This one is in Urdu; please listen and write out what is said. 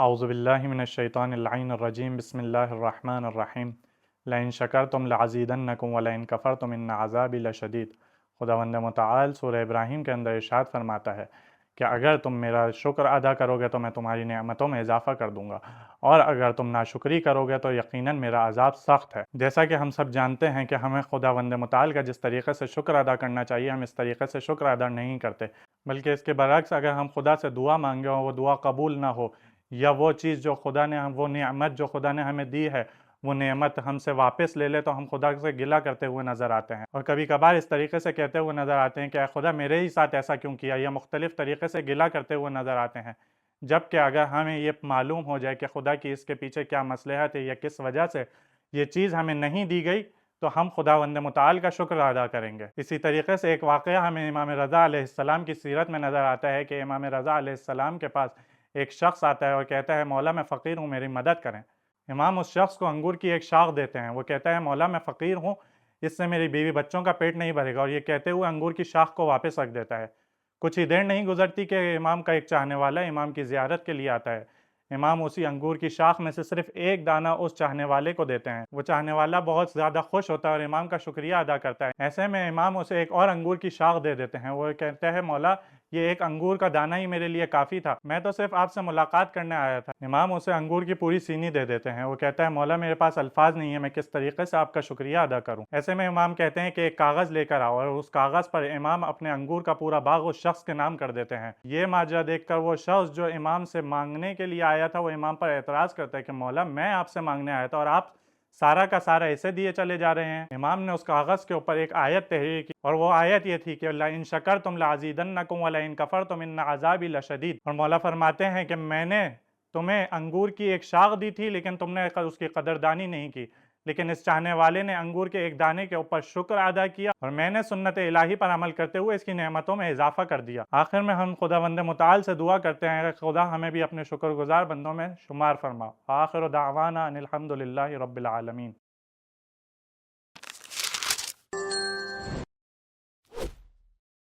اعوذ باللہ من الشیطان اللعین الرجیم بسم اللہ الرحمن الرحیم لئن شکرتم لعزیدنکم ولئن کفرتم ان عذابی لشدید۔ خداوند متعال سورہ ابراہیم کے اندر ارشاد فرماتا ہے کہ اگر تم میرا شکر ادا کرو گے تو میں تمہاری نعمتوں میں اضافہ کر دوں گا، اور اگر تم ناشکری کرو گے تو یقیناً میرا عذاب سخت ہے۔ جیسا کہ ہم سب جانتے ہیں کہ ہمیں خداوند متعال کا جس طریقے سے شکر ادا کرنا چاہیے، ہم اس طریقے سے شکر ادا نہیں کرتے، بلکہ اس کے برعکس اگر ہم خدا سے دعا مانگے اور وہ دعا قبول نہ ہو، یا وہ چیز جو خدا نے وہ نعمت جو خدا نے ہمیں دی ہے وہ نعمت ہم سے واپس لے لے، تو ہم خدا سے گلہ کرتے ہوئے نظر آتے ہیں، اور کبھی کبھار اس طریقے سے کہتے ہوئے نظر آتے ہیں کہ اے خدا میرے ہی ساتھ ایسا کیوں کیا، یا مختلف طریقے سے گلہ کرتے ہوئے نظر آتے ہیں۔ جبکہ اگر ہمیں یہ معلوم ہو جائے کہ خدا کی اس کے پیچھے کیا مصلحت ہے یا کس وجہ سے یہ چیز ہمیں نہیں دی گئی، تو ہم خداوند متعال کا شکر ادا کریں گے۔ اسی طریقے سے ایک واقعہ ہمیں امام رضا علیہ السلام کی سیرت میں نظر آتا ہے کہ امام رضا علیہ السلام کے پاس ایک شخص آتا ہے اور کہتا ہے مولا میں فقیر ہوں، میری مدد کریں۔ امام اس شخص کو انگور کی ایک شاخ دیتے ہیں، وہ کہتا ہے مولا میں فقیر ہوں، اس سے میری بیوی بچوں کا پیٹ نہیں بھرے گا، اور یہ کہتے ہوئے انگور کی شاخ کو واپس رکھ دیتا ہے۔ کچھ ہی دیر نہیں گزرتی کہ امام کا ایک چاہنے والا امام کی زیارت کے لیے آتا ہے۔ امام اسی انگور کی شاخ میں سے صرف ایک دانہ اس چاہنے والے کو دیتے ہیں۔ وہ چاہنے والا بہت زیادہ خوش ہوتا ہے اور امام کا شکریہ ادا کرتا ہے۔ ایسے میں امام اسے ایک اور انگور کی شاخ دے دیتے ہیں۔ وہ کہتے ہیں مولا یہ ایک انگور کا دانہ ہی میرے لیے کافی تھا، میں تو صرف آپ سے ملاقات کرنے آیا تھا۔ امام اسے انگور کی پوری سینی دے دیتے ہیں۔ وہ کہتا ہے مولا میرے پاس الفاظ نہیں ہے، میں کس طریقے سے آپ کا شکریہ ادا کروں۔ ایسے میں امام کہتے ہیں کہ ایک کاغذ لے کر آؤ، اور اس کاغذ پر امام اپنے انگور کا پورا باغ اس شخص کے نام کر دیتے ہیں۔ یہ ماجرا دیکھ کر وہ شخص جو امام سے مانگنے کے لیے آیا تھا، وہ امام پر اعتراض کرتا ہے کہ مولا میں آپ سے مانگنے آیا تھا اور آپ سارا کا سارا اسے دیے چلے جا رہے ہیں۔ امام نے اس کاغذ کے اوپر ایک آیت تحریر کی، اور وہ آیت یہ تھی کہ لَإِن شَكَرْتُمْ لَعَزِيدَنَّكُمْ وَلَإِن كَفَرْتُمْ إِنَّ عَذَابِي لَشَدِيدٌ۔ اور مولا فرماتے ہیں کہ میں نے تمہیں انگور کی ایک شاخ دی تھی، لیکن تم نے اس کی قدردانی نہیں کی، لیکن اس چاہنے والے نے انگور کے ایک دانے کے اوپر شکر ادا کیا، اور میں نے سنت الہی پر عمل کرتے ہوئے اس کی نعمتوں میں اضافہ کر دیا۔ آخر میں ہم خداوند متعال سے دعا کرتے ہیں کہ خدا ہمیں بھی اپنے شکر گزار بندوں میں شمار فرما۔ آخر دعوانا ان الحمد للہ رب العالمین۔